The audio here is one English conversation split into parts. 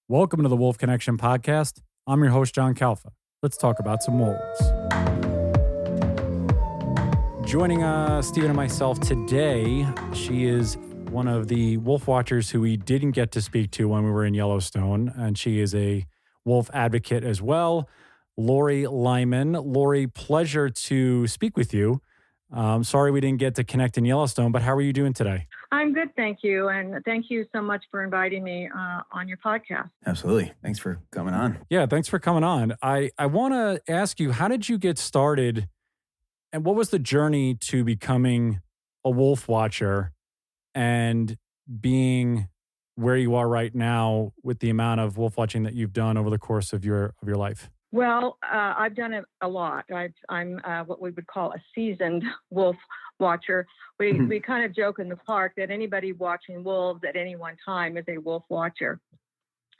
Welcome to the Wolf Connection podcast. I'm your host, John Kalfa. Let's talk about some wolves. Joining Stephen and myself today, she is one of the wolf watchers who we didn't get to speak to when we were in Yellowstone, and she is a wolf advocate as well. Laurie Lyman. Laurie, pleasure to speak with you. Sorry we didn't get to connect in Yellowstone, but how are you doing today? I'm good, thank you. And thank you so much for inviting me on your podcast. Absolutely. Thanks for coming on. Yeah, thanks for coming on. I want to ask you, how did you get started and what was the journey to becoming a wolf watcher and being where you are right now with the amount of wolf watching that you've done over the course of your life? Well, I've done it a lot. I'm what we would call a seasoned wolf watcher. We kind of joke in the park that anybody watching wolves at any one time is a wolf watcher.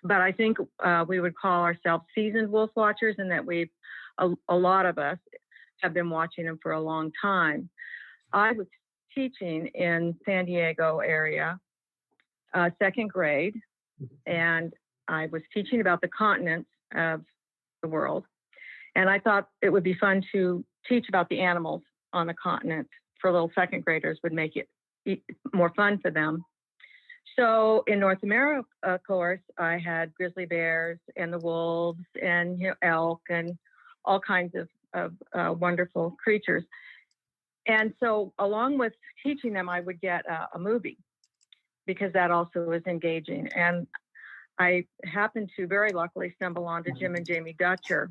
But I think we would call ourselves seasoned wolf watchers, and that a lot of us have been watching them for a long time. I was teaching in San Diego area, second grade, and I was teaching about the continents of the world. And I thought it would be fun to teach about the animals on the continent for little second graders, would make it more fun for them. So in North America, of course, I had grizzly bears and the wolves and elk and all kinds of wonderful creatures. And so along with teaching them, I would get a movie, because that also was engaging. And I happened to very luckily stumble onto Jim and Jamie Dutcher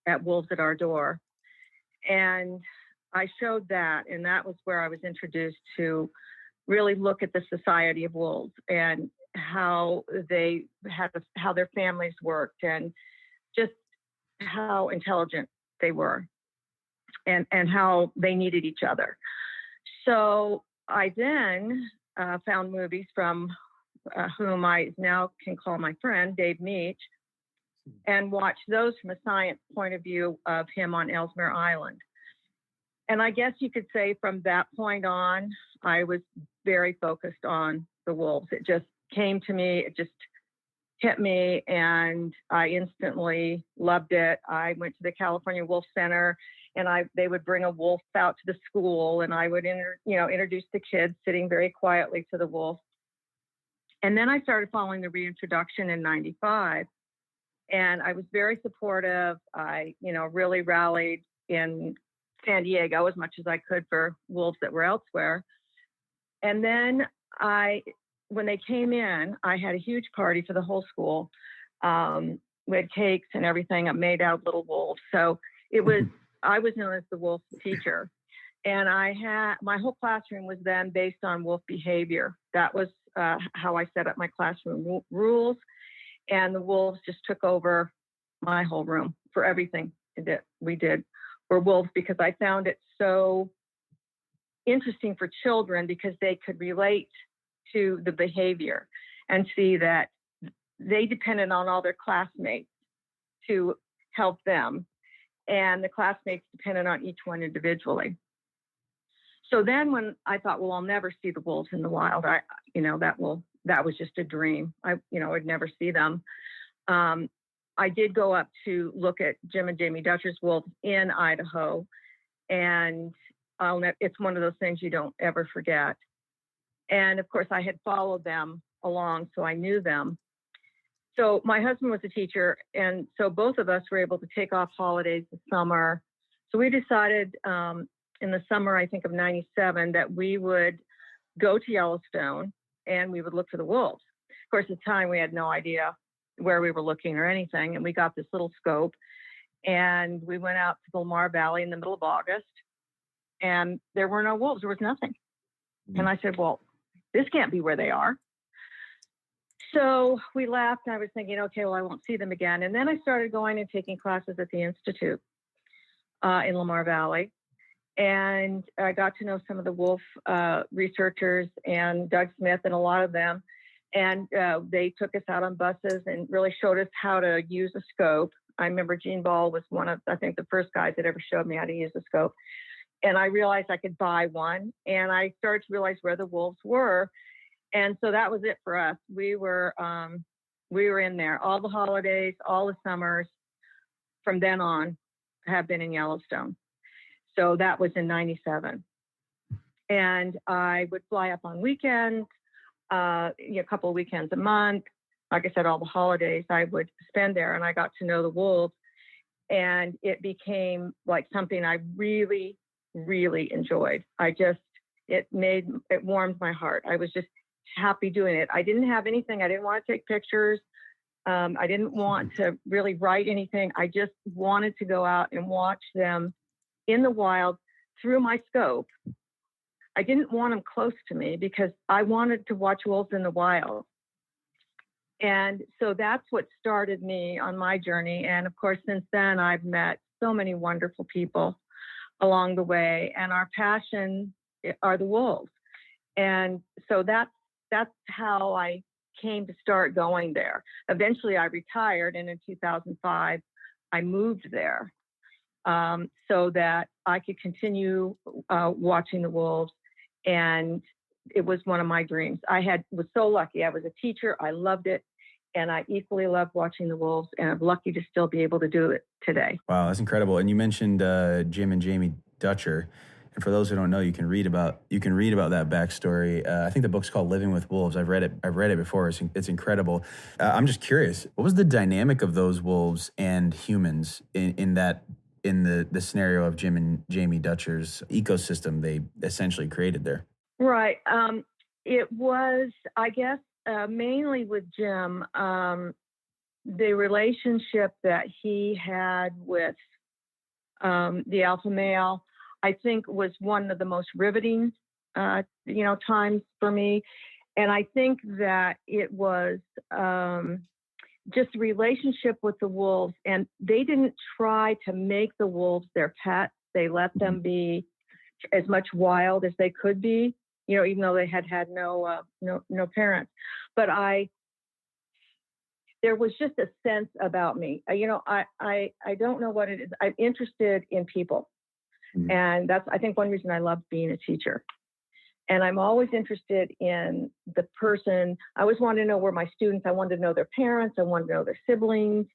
at Wolves at Our Door. And I showed that, and that was where I was introduced to really look at the society of wolves and how they had, how their families worked, and just how intelligent they were, and how they needed each other. So I then found movies from whom I now can call my friend, Dave Meach, and watched those from a science point of view of him on Ellesmere Island. And I guess you could say from that point on, I was very focused on the wolves. It just came to me, it just hit me, and I instantly loved it. I went to the California Wolf Center, and they would bring a wolf out to the school, and I would introduce the kids sitting very quietly to the wolf. And then I started following the reintroduction in '95, and I was very supportive. I, really rallied in San Diego as much as I could for wolves that were elsewhere. And then when they came in, I had a huge party for the whole school. We had cakes and everything made out of little wolves. So I was known as the wolf teacher. And my whole classroom was then based on wolf behavior. That was how I set up my classroom rules. And the wolves just took over my whole room for everything that we did for wolves, because I found it so interesting for children, because they could relate to the behavior and see that they depended on all their classmates to help them, and the classmates depended on each one individually. So then when I thought, well, I'll never see the wolves in the wild, that was just a dream. I'd never see them. I did go up to look at Jim and Jamie Dutcher's wolves in Idaho, and it's one of those things you don't ever forget. And of course, I had followed them along, so I knew them. So my husband was a teacher, and so both of us were able to take off holidays this summer. So we decided in the summer, I think of '97, that we would go to Yellowstone and we would look for the wolves. Of course, at the time, we had no idea where we were looking or anything, and we got this little scope, and we went out to the Lamar Valley in the middle of August, and there were no wolves. There was nothing. And I said, well, this can't be where they are. So we left, and I was thinking, okay, well, I won't see them again. And then I started going and taking classes at the Institute in Lamar Valley. And I got to know some of the wolf researchers and Doug Smith and a lot of them. And they took us out on buses and really showed us how to use a scope. I remember Gene Ball was one of, I think, the first guys that ever showed me how to use a scope. And I realized I could buy one. And I started to realize where the wolves were. And so that was it for us. We were We were in there all the holidays, all the summers. From then on, have been in Yellowstone. So that was in 97. And I would fly up on weekends, a couple of weekends a month. Like I said, all the holidays I would spend there, and I got to know the wolves. And it became like something I really, really enjoyed. It warmed my heart. I was just happy doing it. I didn't have anything. I didn't want to take pictures. I didn't want to really write anything. I just wanted to go out and watch them in the wild through my scope. I didn't want them close to me because I wanted to watch wolves in the wild. And so that's what started me on my journey. And of course, since then, I've met so many wonderful people along the way, and our passion are the wolves. And so that's how I came to start going there. Eventually, I retired, and in 2005, I moved there so that I could continue watching the wolves. And it was one of my dreams. Was so lucky. I was a teacher. I loved it. And I equally loved watching the wolves, and I'm lucky to still be able to do it today. Wow, that's incredible. And you mentioned Jim and Jamie Dutcher. And for those who don't know, you can read about that backstory. I think the book's called Living with Wolves. I've read it before. It's incredible. I'm just curious, what was the dynamic of those wolves and humans in the scenario of Jim and Jamie Dutcher's ecosystem they essentially created there? Right. It was, I guess, mainly with Jim, the relationship that he had with the alpha male, I think, was one of the most riveting, times for me. And I think that it was just a relationship with the wolves. And they didn't try to make the wolves their pets. They let them be as much wild as they could be, even though they had no parents. But there was just a sense about me. I don't know what it is. I'm interested in people. Mm-hmm. And that's, I think, one reason I love being a teacher. And I'm always interested in the person. I always wanted to know where my students, I wanted to know their parents. I wanted to know their siblings.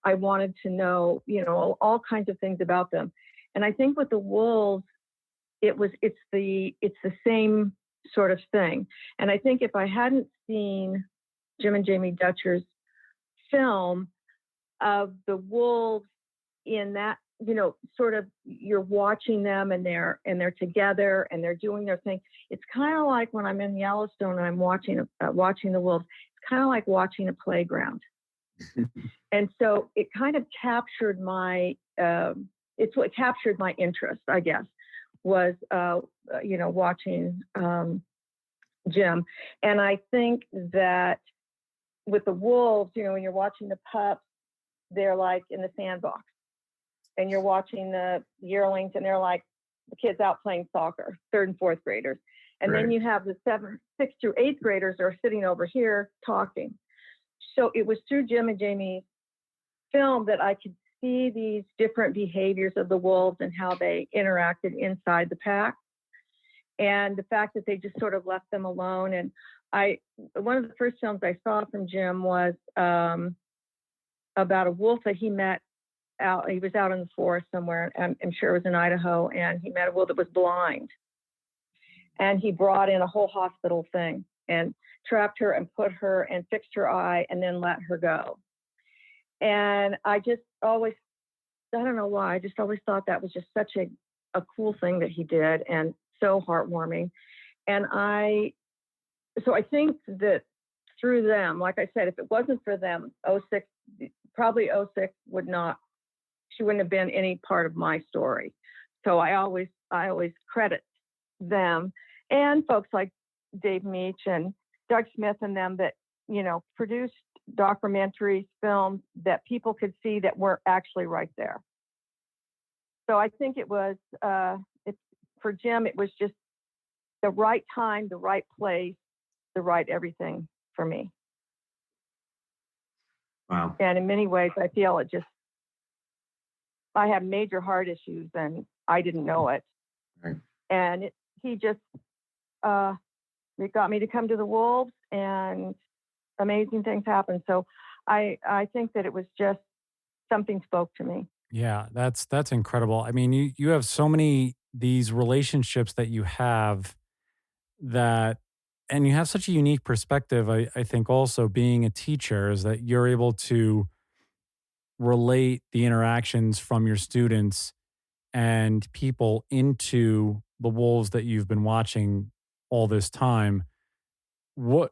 I wanted to know, all kinds of things about them. And I think with the wolves, it's the same sort of thing. And I think if I hadn't seen Jim and Jamie Dutcher's film of the wolves in that, sort of, you're watching them and they're together and they're doing their thing. It's kind of like when I'm in Yellowstone and I'm watching the wolves. It's kind of like watching a playground. And so it kind of captured it's what captured my interest, I guess, was, watching Jim. And I think that with the wolves, when you're watching the pups, they're like in the sandbox. And you're watching the yearlings, and they're like the kids out playing soccer, 3rd and 4th graders. And right. Then you have the 6th through 8th graders are sitting over here talking. So it was through Jim and Jamie's film that I could see these different behaviors of the wolves and how they interacted inside the pack. And the fact that they just sort of left them alone. And one of the first films I saw from Jim was about a wolf that he met out. He was out in the forest somewhere. I'm sure it was in Idaho. And he met a wolf that was blind. And he brought in a whole hospital thing and trapped her and put her and fixed her eye and then let her go. And I just always, I don't know why, I just always thought that was just such a cool thing that he did and so heartwarming. And so I think that through them, like I said, if it wasn't for them, 06 she wouldn't have been any part of my story. So I always credit them and folks like Dave Meach and Doug Smith and them that, produced documentaries, films that people could see that weren't actually right there. So I think it was, for Jim, it was just the right time, the right place, the right everything for me. Wow. And in many ways, I feel I have major heart issues and I didn't know it. Right. And he just, it got me to come to the wolves, and amazing things happen. So I think that it was just something spoke to me. Yeah, that's incredible. I mean, you have so many these relationships that you have that, and you have such a unique perspective. I think also being a teacher is that you're able to relate the interactions from your students and people into the wolves that you've been watching all this time. What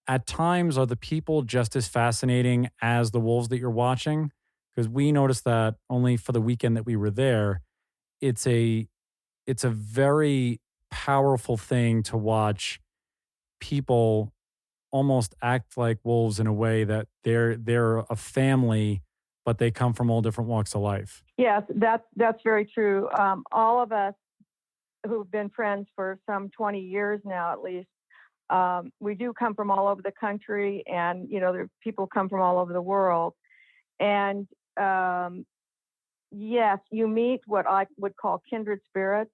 at times are the people just as fascinating as the wolves that you're watching? Because we noticed that only for the weekend that we were there, it's a it's a very powerful thing to watch people almost act like wolves in a way that they're a family, but they come from all different walks of life. Yes, that's very true. All of us who've been friends for some 20 years now, at least, we do come from all over the country, and there people come from all over the world. And yes, you meet what I would call kindred spirits,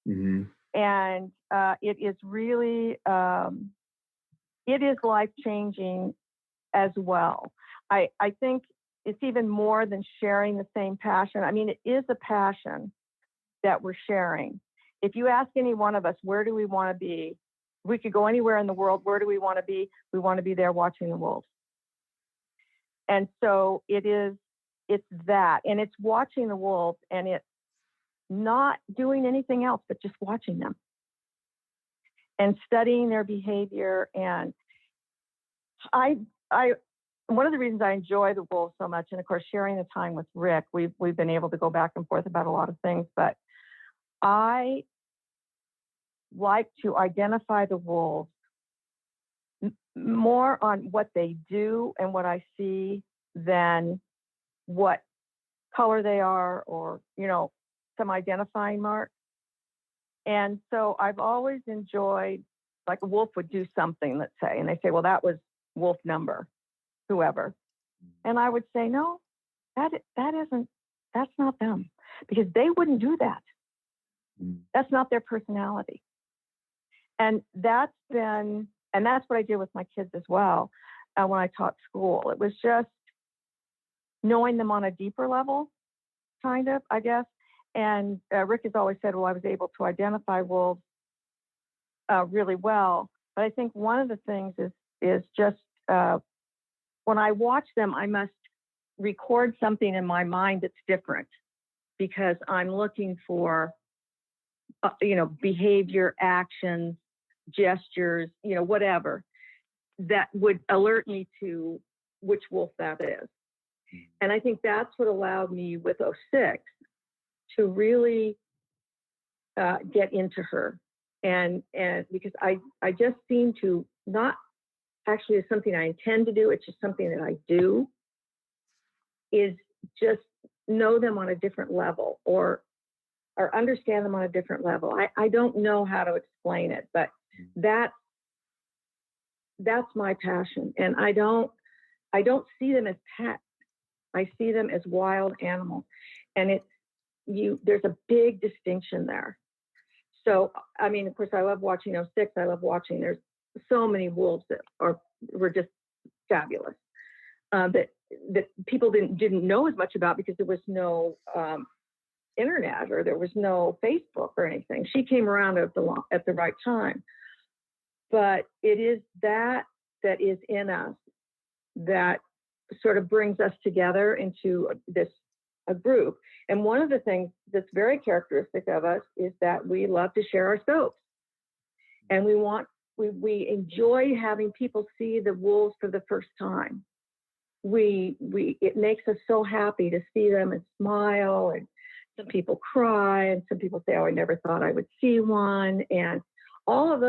Mm-hmm. and it is really it is life changing as well. I think it's even more than sharing the same passion. I mean, it is a passion that we're sharing. If you ask any one of us, where do we want to be? We could go anywhere in the world. Where do we want to be? We want to be there watching the wolves. And so it's that, and it's watching the wolves, and it's not doing anything else but just watching them and studying their behavior. And I one of the reasons I enjoy the wolves so much, and of course sharing the time with Rick, we've been able to go back and forth about a lot of things, but I like to identify the wolves more on what they do and what I see than what color they are, or some identifying mark. And so I've always enjoyed, like, a wolf would do something, let's say, and they say, well, that was wolf number whoever, and I would say, no, that's not them, because they wouldn't do that. That's not their personality. And that's what I did with my kids as well. When I taught school, it was just knowing them on a deeper level, kind of, I guess. And Rick has always said, well, I was able to identify wolves really well. But I think one of the things is just when I watch them, I must record something in my mind that's different, because I'm looking for, behavior, actions, gestures, whatever, that would alert me to which wolf that is. And I think that's what allowed me with 06 to really get into her. And because I just seem to not actually is something I intend to do, it's just something that I do, is just know them on a different level, or understand them on a different level. I don't know how to explain it, but that's my passion. And I don't see them as pets. I see them as wild animals. And there's a big distinction there. So, I mean, of course, I love watching 06. I love watching, there's so many wolves that were just fabulous, that people didn't know as much about, because there was no internet, or there was no Facebook or anything. She came around at the right time. But it is that is in us that sort of brings us together into a group. And one of the things that's very characteristic of us is that we love to share our scopes, and we enjoy having people see the wolves for the first time. It makes us so happy to see them and smile, and some people cry, and some people say, oh, I never thought I would see one. And all of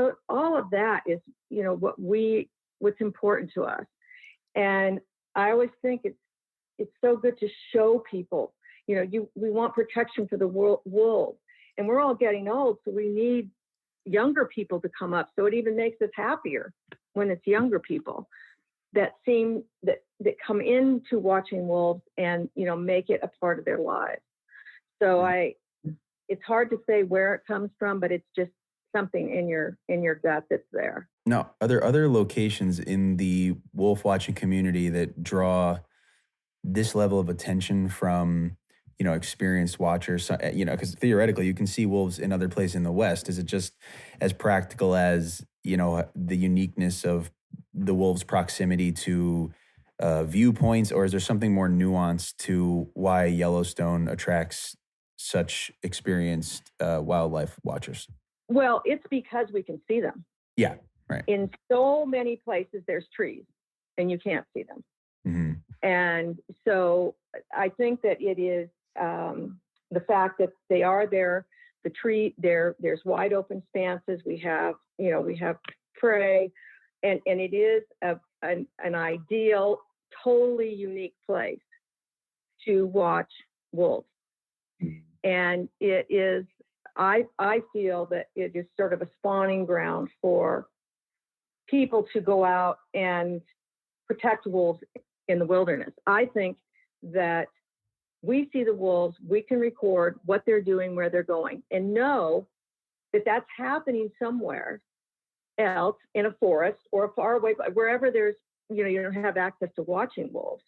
that is, what's important to us. And I always think it's so good to show people, we want protection for the wolves, and we're all getting old, so we need younger people to come up. So it even makes us happier when it's younger people that come into watching wolves and, make it a part of their lives. So it's hard to say where it comes from, but it's just something in your gut that's there. Now, are there other locations in the wolf watching community that draw this level of attention from, experienced watchers? Because theoretically you can see wolves in other places in the West. Is it just as practical as, the uniqueness of the wolves' proximity to viewpoints, or is there something more nuanced to why Yellowstone attracts such experienced wildlife watchers? Well, it's because we can see them. Yeah, right. In so many places, there's trees, and you can't see them. Mm-hmm. And so I think that it is the fact that they are there, the tree there, there's wide open stances. We have prey, and it is an ideal, totally unique place to watch wolves. And it is, I feel that it is sort of a spawning ground for people to go out and protect wolves in the wilderness. I think that we see the wolves, we can record what they're doing, where they're going, and know that that's happening somewhere else in a forest or far away, wherever there's, you don't have access to watching wolves,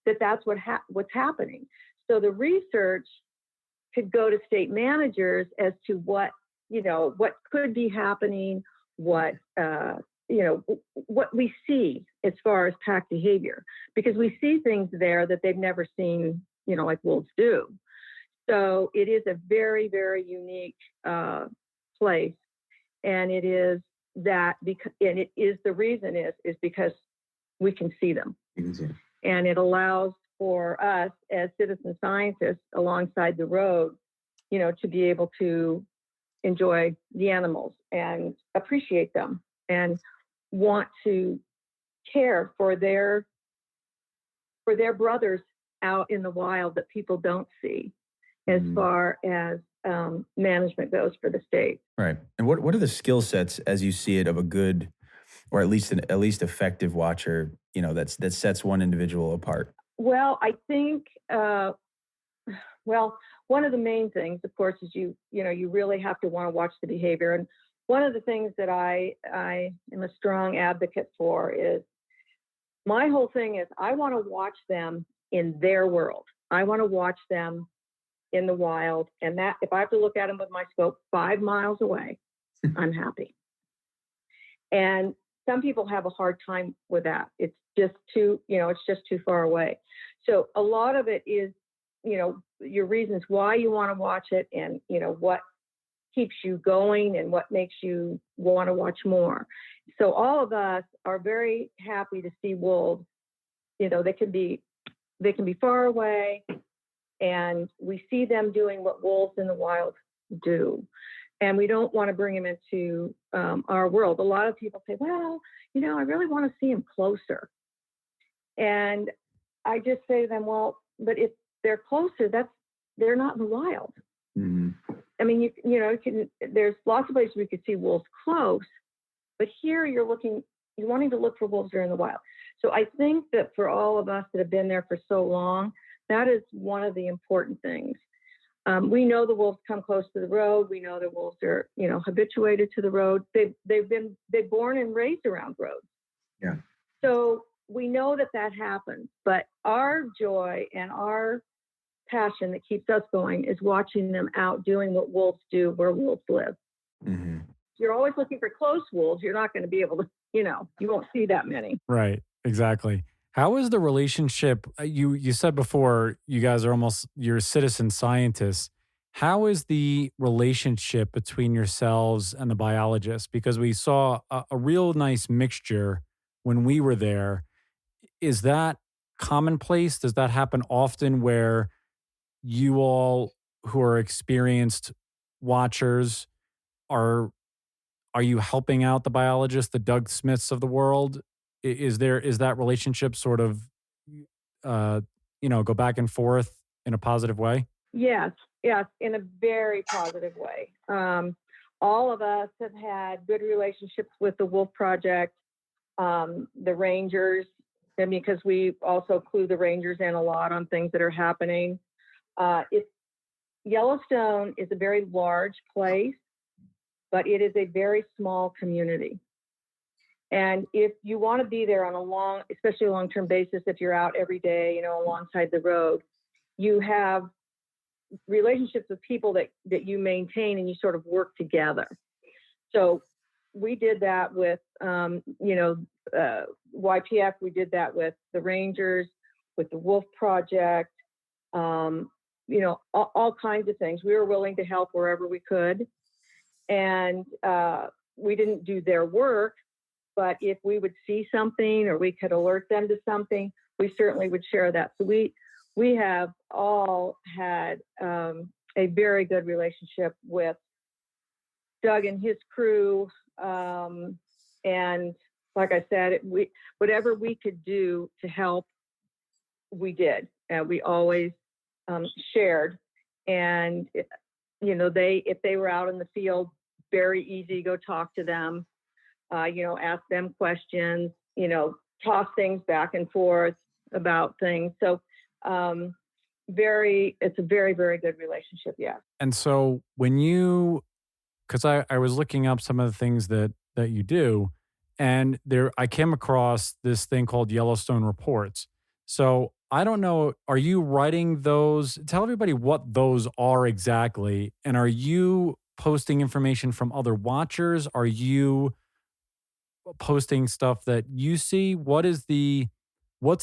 that's what's happening. So the research could go to state managers as to what could be happening, what we see as far as pack behavior, because we see things there that they've never seen, like wolves do. So it is a very, very unique place. And it is that the reason is because we can see them. Mm-hmm. And it allows for us as citizen scientists alongside the road, to be able to enjoy the animals and appreciate them and want to care for their brothers out in the wild that people don't see as far as management goes for the state. Right. And what are the skill sets as you see it of a good, or at least effective watcher, that sets one individual apart? Well, I think, one of the main things, of course, is you really have to want to watch the behavior. And one of the things that I am a strong advocate for is, my whole thing is I want to watch them in their world. I want to watch them in the wild. And that if I have to look at them with my scope 5 miles away, I'm happy. And some people have a hard time with that. It's just too far away. So a lot of it is, your reasons why you want to watch it, and, what keeps you going and what makes you want to watch more. So all of us are very happy to see wolves. They can be far away, and we see them doing what wolves in the wild do. And we don't want to bring them into our world. A lot of people say, well, I really want to see them closer. And I just say to them, well, but if they're closer, they're not in the wild. Mm-hmm. I mean, there's lots of places we could see wolves close, but here you're wanting to look for wolves that are in the wild. So I think that for all of us that have been there for so long, that is one of the important things. We know the wolves come close to the road. We know the wolves are, habituated to the road. They're born and raised around roads. Yeah. So we know that happens, but our joy and our passion that keeps us going is watching them out doing what wolves do where wolves live. Mm-hmm. You're always looking for close wolves. You're not going to be able to, you won't see that many. Right. Exactly. How is the relationship? You said before, you guys are you're citizen scientists. How is the relationship between yourselves and the biologists? Because we saw a real nice mixture when we were there. Is that commonplace? Does that happen often where you all who are experienced watchers are you helping out the biologists, the Doug Smiths of the world? Is that relationship sort of, go back and forth in a positive way? Yes, in a very positive way. All of us have had good relationships with the Wolf Project, the rangers, because we also clue the rangers in a lot on things that are happening. Yellowstone is a very large place, but it is a very small community. And if you want to be there on especially a long-term basis, if you're out every day, alongside the road, you have relationships with people that you maintain and you sort of work together. So we did that with, YPF. We did that with the Rangers, with the Wolf Project, all kinds of things. We were willing to help wherever we could. And we didn't do their work, but if we would see something or we could alert them to something, we certainly would share that. So we have all had a very good relationship with Doug and his crew. And like I said, whatever we could do to help, we did. We always shared. And, if they were out in the field, very easy to go talk to them, ask them questions, toss things back and forth about things. So it's a very, very good relationship. Yeah. And so because I was looking up some of the things that you do, and I came across this thing called Yellowstone Reports. So I don't know, are you writing those? Tell everybody what those are exactly. And are you posting information from other watchers? Are you posting stuff that you see? What's the point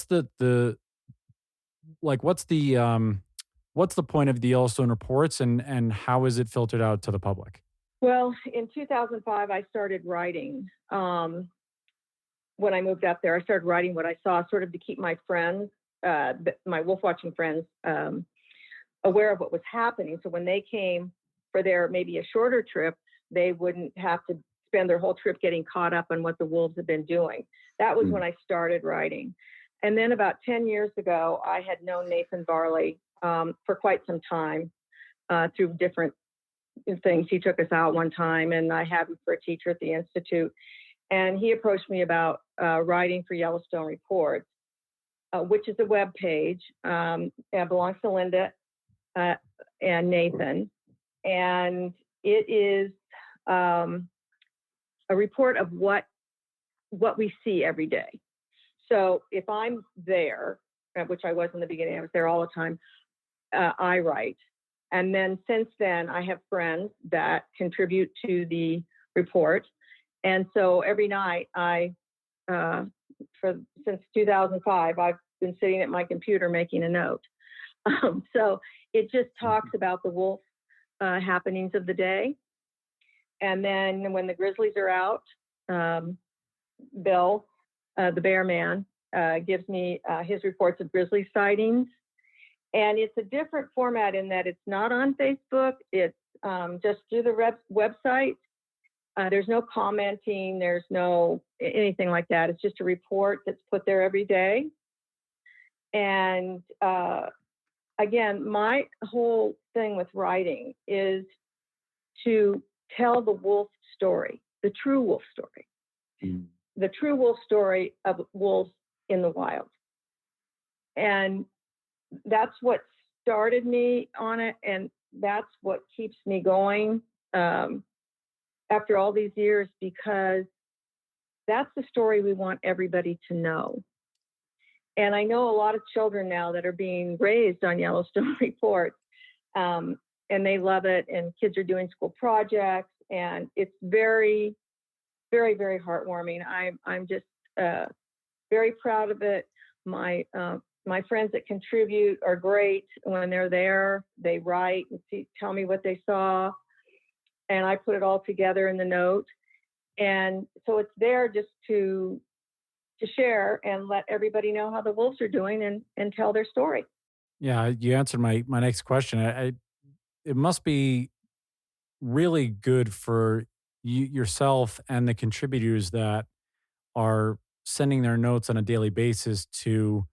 of the Yellowstone Reports, and how is it filtered out to the public? Well, in 2005, I started writing. When I moved up there, I started writing what I saw, sort of to keep my friends, my wolf watching friends, aware of what was happening. So when they came for maybe a shorter trip, they wouldn't have to spend their whole trip getting caught up on what the wolves have been doing. That was when I started writing. And then about 10 years ago, I had known Nathan Varley for quite some time through different things. He took us out one time, and I had him for a teacher at the Institute. And he approached me about writing for Yellowstone Reports, which is a web page. It belongs to Linda and Nathan. And it is a report of what we see every day. So if I'm there, which I was in the beginning, I was there all the time, I write. And then since then, I have friends that contribute to the report. And so every night since 2005, I've been sitting at my computer making a note. So it just talks about the wolf happenings of the day. And then when the grizzlies are out, Bill, the bear man, gives me his reports of grizzly sightings. And it's a different format in that it's not on Facebook. It's just through the website. There's no commenting. There's no anything like that. It's just a report that's put there every day. And again, my whole thing with writing is to tell the wolf story, the true wolf story, the true wolf story of wolves in the wild. And that's what started me on it. And that's what keeps me going after all these years, because that's the story we want everybody to know. And I know a lot of children now that are being raised on Yellowstone Reports, and they love it. And kids are doing school projects, and it's very, very, very heartwarming. I'm just very proud of it. My friends that contribute are great. When they're there, they write and tell me what they saw, and I put it all together in the note. And so it's there just to share and let everybody know how the wolves are doing and tell their story. Yeah, you answered my next question. It must be really good for yourself and the contributors that are sending their notes on a daily basis to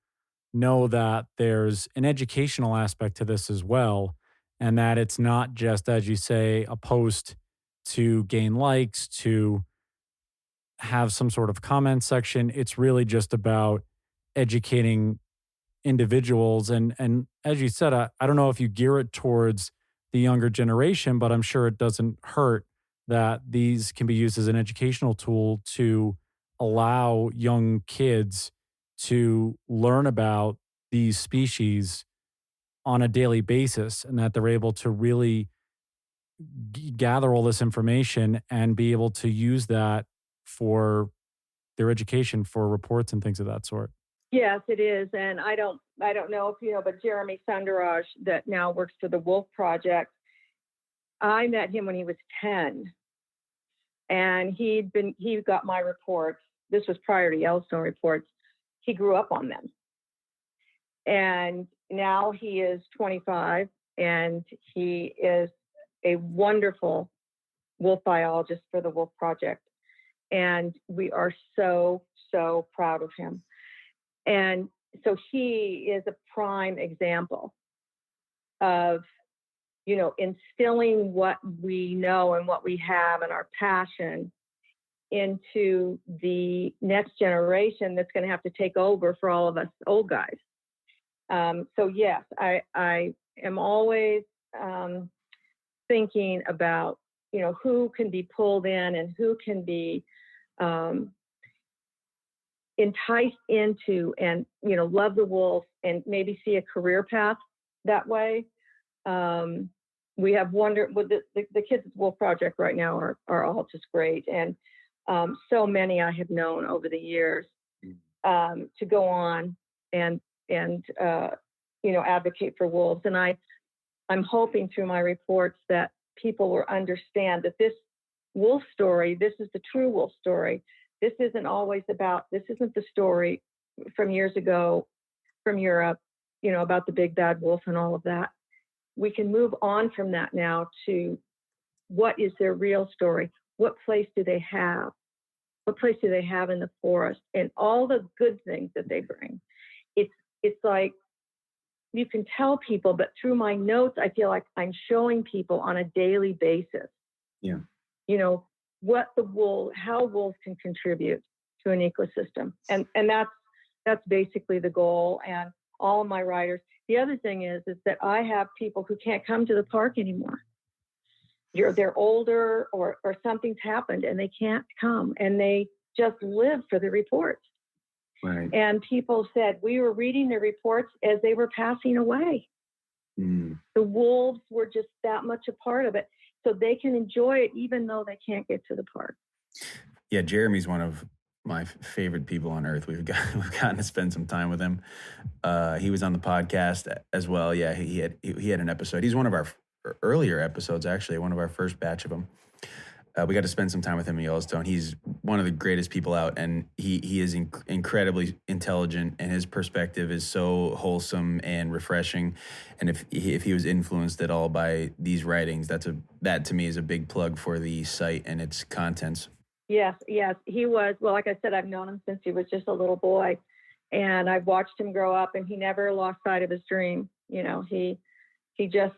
know that there's an educational aspect to this as well, and that it's not just, as you say, a post to gain likes, to have some sort of comment section. It's really just about educating individuals. And as you said, I don't know if you gear it towards the younger generation, but I'm sure it doesn't hurt that these can be used as an educational tool to allow young kids to learn about these species on a daily basis, and that they're able to really gather all this information and be able to use that for their education, for reports and things of that sort. Yes, it is. And I don't know if you know, but Jeremy Sundaraj, that now works for the Wolf Project, I met him when he was 10, and he got my reports. This was prior to Yellowstone reports. He grew up on them. And now he is 25, and he is a wonderful wolf biologist for the Wolf Project. And we are so, so proud of him. And so he is a prime example of, instilling what we know and what we have and our passion into the next generation that's going to have to take over for all of us old guys. So yes, I am always thinking about, who can be pulled in and who can be enticed into and, love the wolf and maybe see a career path that way. We have the kids at the Wolf Project right now are all just great. And so many I have known over the years to go on and advocate for wolves. And I'm hoping through my reports that people will understand that this wolf story, this is the true wolf story. This isn't the story from years ago from Europe, about the big bad wolf and all of that. We can move on from that now to what is their real story? What place do they have? What place do they have in the forest? And all the good things that they bring. It's like you can tell people, but through my notes, I feel like I'm showing people on a daily basis. Yeah. How wolves can contribute to an ecosystem. And that's basically the goal. And all of my writers. The other thing is that I have people who can't come to the park anymore. They're older or something's happened and they can't come, and they just live for the reports. Right. And people said, we were reading the reports as they were passing away. Mm. The wolves were just that much a part of it, so they can enjoy it even though they can't get to the park. Yeah, Jeremy's one of my favorite people on earth. We've gotten to spend some time with him. He was on the podcast as well. Yeah, he had an episode. He's one of our earlier episodes, actually, one of our first batch of them. We got to spend some time with him in Yellowstone. He's one of the greatest people out, and he is incredibly intelligent, and his perspective is so wholesome and refreshing. And if he was influenced at all by these writings, that to me is a big plug for the site and its contents. Yes, he was. Well, like I said, I've known him since he was just a little boy, and I've watched him grow up, and he never lost sight of his dream. He just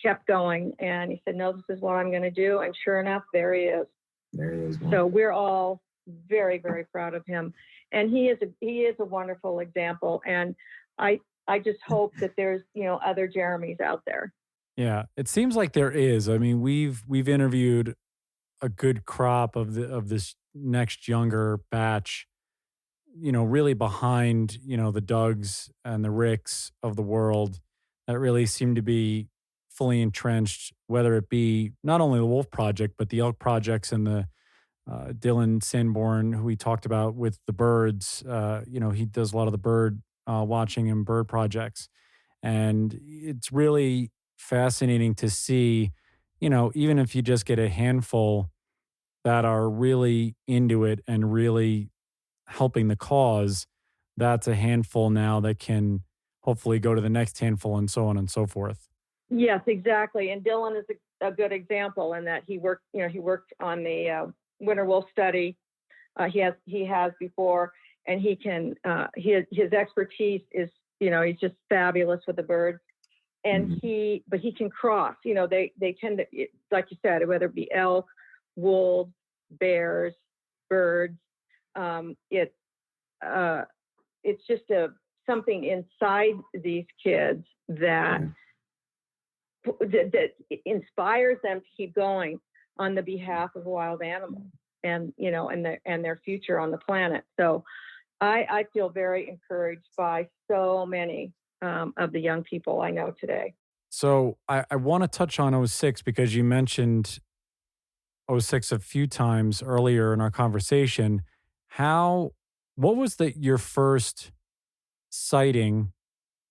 kept going, and he said, no, this is what I'm going to do. And sure enough, there he is. There he is. Man. So we're all very, very proud of him. And he is a wonderful example. And I just hope that there's, other Jeremys out there. Yeah, it seems like there is. I mean, we've interviewed a good crop of this next younger batch, really behind, the Dougs and the Ricks of the world that really seem to be fully entrenched, whether it be not only the Wolf Project, but the Elk Projects and the Dylan Sanborn, who we talked about with the birds. He does a lot of the bird watching and bird projects. And it's really fascinating to see, even if you just get a handful that are really into it and really helping the cause, that's a handful now that can hopefully go to the next handful and so on and so forth. Yes, exactly. And Dylan is a good example in that he worked on the winter wolf study. He has before, and he can, his expertise is, he's just fabulous with the birds. And he can cross, they tend to, like you said, whether it be elk, wolves, bears, birds, it's just something inside these kids that inspires them to keep going. on the behalf of wild animals and, and their future on the planet. So I feel very encouraged by so many of the young people I know today. So I want to touch on '06 because you mentioned '06 a few times earlier in our conversation. What was your first sighting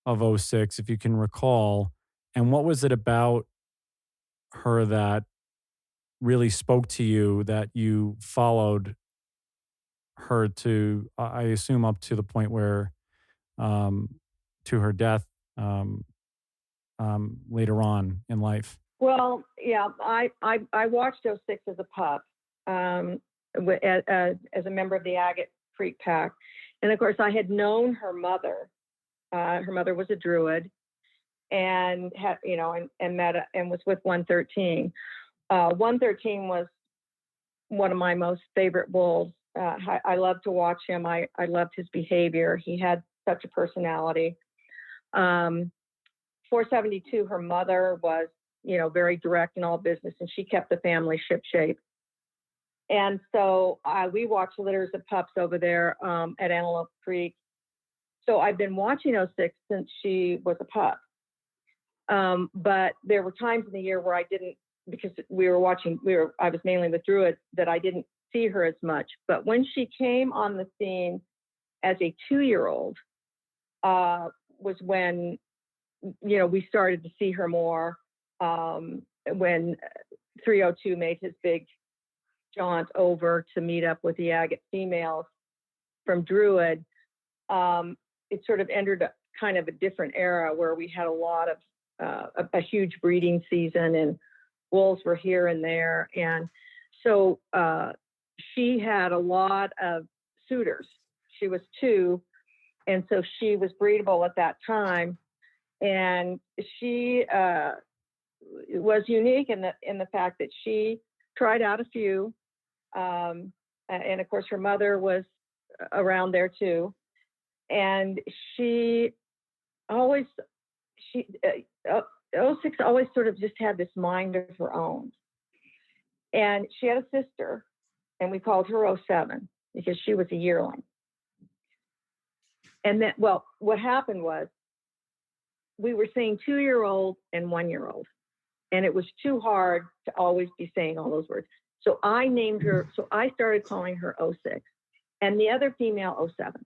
of '06, if you can recall, and what was it about her that really spoke to you that you followed her to, I assume, up to the point where, to her death later on in life? Well, yeah, I watched '06 as a pup, as a member of the Agate Creek Pack, and of course I had known her mother. Her mother was a Druid, and had and met and was with 113. 113 was one of my most favorite wolves. I loved to watch him. I loved his behavior. He had such a personality. 472, her mother was, very direct in all business, and she kept the family shipshape. And so we watched litters of pups over there at Antelope Creek. So I've been watching '06 since she was a pup. But there were times in the year where I didn't, because I was mainly with Druids, that I didn't see her as much. But when she came on the scene as a 2-year-old, was when, we started to see her more, when 302 made his big jaunt over to meet up with the agate females from Druid. It sort of entered kind of a different era where we had a lot of a huge breeding season, and wolves were here and there. And so she had a lot of suitors. She was 2, and so she was breedable at that time. And she was unique in the fact that she tried out a few, and of course her mother was around there too. And '06 always sort of just had this mind of her own. And she had a sister, and we called her '07 because she was a yearling. And then, well, what happened was we were saying 2-year-old and 1-year-old, and it was too hard to always be saying all those words. So I named her, so I started calling her '06 and the other female '07.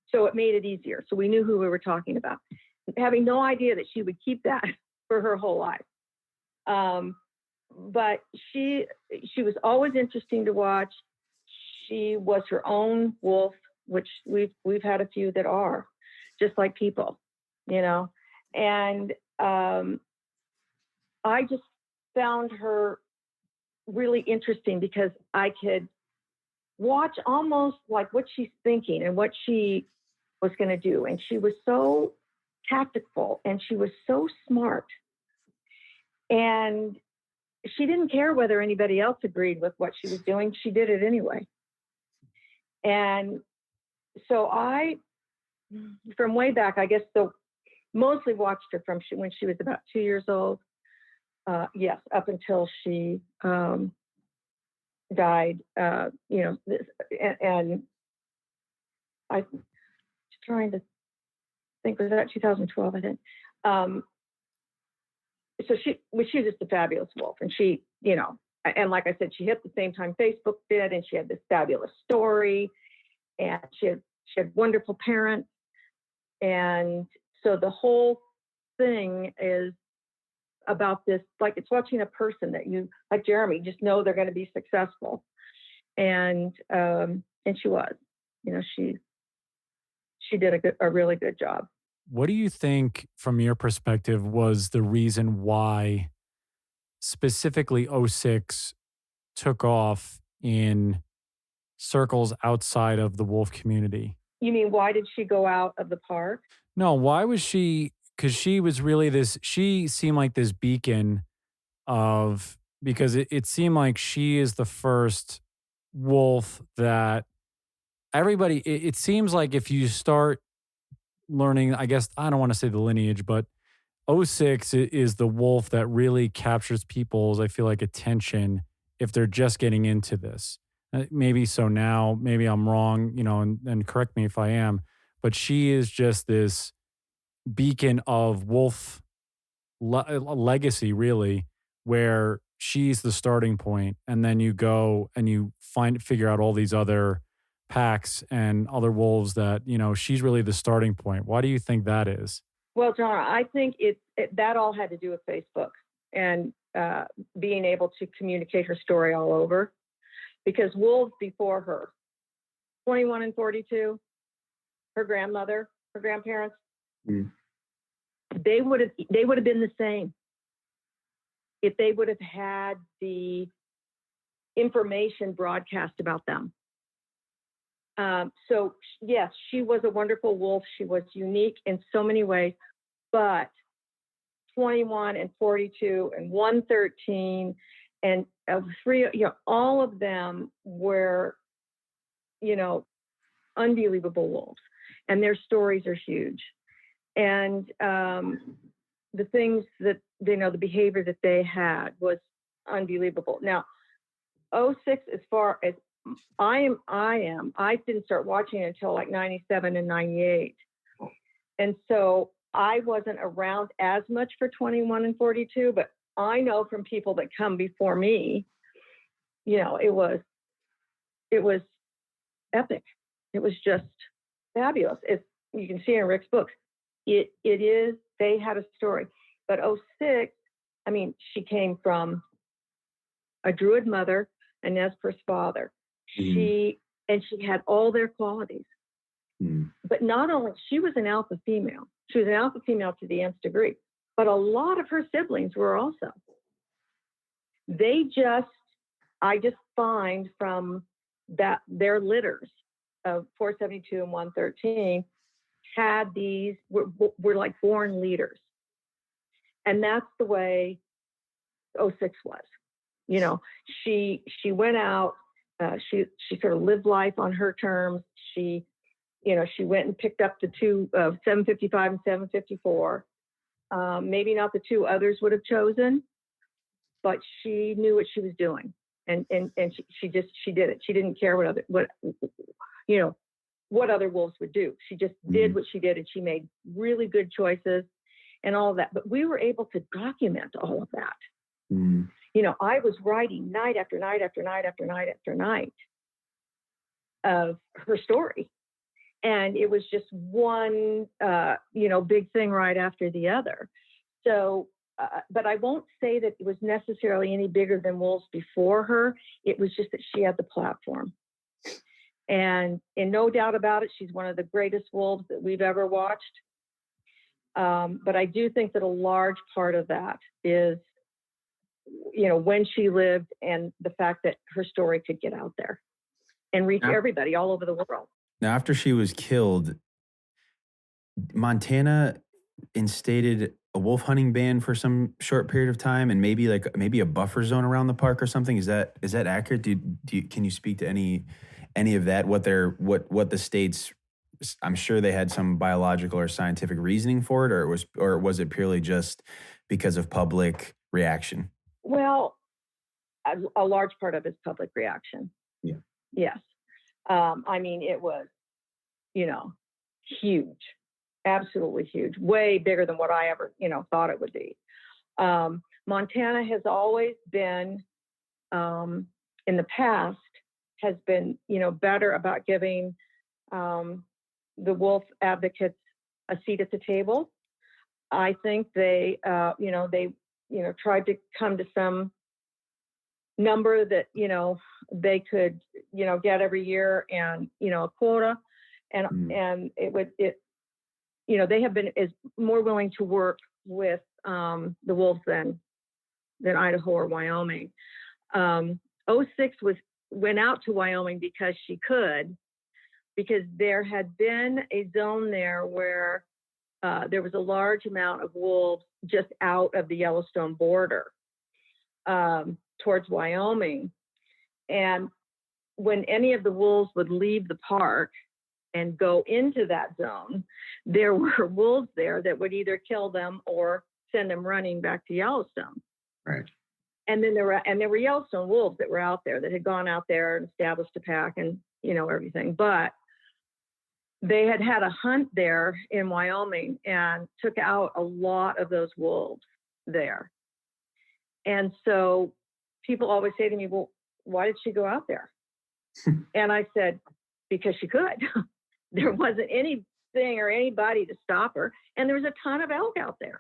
So it made it easier. So we knew who we were talking about, having no idea that she would keep that for her whole life. But she was always interesting to watch. She was her own wolf, which we've had a few that are just like people, and I just found her really interesting because I could watch almost like what she's thinking and what she was going to do. And she was so tactful, and she was so smart. And she didn't care whether anybody else agreed with what she was doing. She did it anyway. And so from way back, I guess, mostly watched her from when she was about 2 years old. Yes, up until she died. And I'm trying to think, was that 2012? I think. So she was just a fabulous wolf, and she, and like I said, she hit the same time Facebook did, and she had this fabulous story, and she had wonderful parents, and so the whole thing is about this, like it's watching a person that you, like Jeremy, just know they're going to be successful, and she was, she did a really good job. What do you think, from your perspective, was the reason why specifically '06 took off in circles outside of the wolf community? You mean, why did she go out of the park? No, why was she? Because she was really she seemed like this beacon because it seemed like she is the first wolf that everybody, it seems like if you start learning, I guess, I don't want to say the lineage, but '06 is the wolf that really captures people's, I feel like, attention if they're just getting into this. Maybe so now, maybe I'm wrong, and correct me if I am, but she is just this beacon of wolf legacy, really, where she's the starting point, and then you go and you figure out all these other packs and other wolves that she's really the starting point. Why do you think that is? Well, John, I think that all had to do with Facebook and being able to communicate her story all over. Because wolves before her, 21 and 42, her grandmother, her grandparents, they would have been the same if they would have had the information broadcast about them. So yes, she was a wonderful wolf. She was unique in so many ways, but 21 and 42 and 113 and three, all of them were, unbelievable wolves, and their stories are huge. And the things that the behavior that they had was unbelievable. Now, '06, as far as I didn't start watching until like 97 and 98. And so I wasn't around as much for 21 and 42, but I know from people that come before me, it was epic. It was just fabulous. You can see in Rick's book, they had a story. But '06, she came from a Druid mother, a Nez Perce father. She had all their qualities. But not only, she was an alpha female. She was an alpha female to the nth degree. But a lot of her siblings were also. I just find from that their litters of 472 and 113 had were like born leaders. And that's the way '06 was. She went out, she sort of lived life on her terms. She went and picked up the two 755 and 754. Maybe not the two others would have chosen, but she knew what she was doing, and she did it. She didn't care what other wolves would do. She just did what she did, and she made really good choices and all of that. But we were able to document all of that. I was writing night after night after night after night after night of her story. And it was just one, big thing right after the other. So, but I won't say that it was necessarily any bigger than wolves before her. It was just that she had the platform. And no doubt about it, she's one of the greatest wolves that we've ever watched. But I do think that a large part of that is, when she lived and the fact that her story could get out there and reach everybody all over the world. Now, after she was killed, Montana instated a wolf hunting ban for some short period of time, and maybe a buffer zone around the park or something. Is that accurate? Can you speak to any of that? What the states? I'm sure they had some biological or scientific reasoning for it, or was it purely just because of public reaction? Well, a large part of it's public reaction. Yeah. Yes. It was, huge, absolutely huge, way bigger than what I ever, thought it would be. Montana has always been, in the past, has been, better about giving the wolf advocates a seat at the table. I think they tried to come to some number that, they could, get every year and, a quota. And they have been more willing to work with the wolves than Idaho or Wyoming. '06 went out to Wyoming because she could, because there had been a zone there where there was a large amount of wolves just out of the Yellowstone border towards Wyoming. And when any of the wolves would leave the park and go into that zone, there were wolves there that would either kill them or send them running back to Yellowstone. Right. And then there were Yellowstone wolves that were out there that had gone out there and established a pack and, everything. But they had a hunt there in Wyoming and took out a lot of those wolves there. And so people always say to me, well, why did she go out there? And I said, because she could. There wasn't anything or anybody to stop her. And there was a ton of elk out there.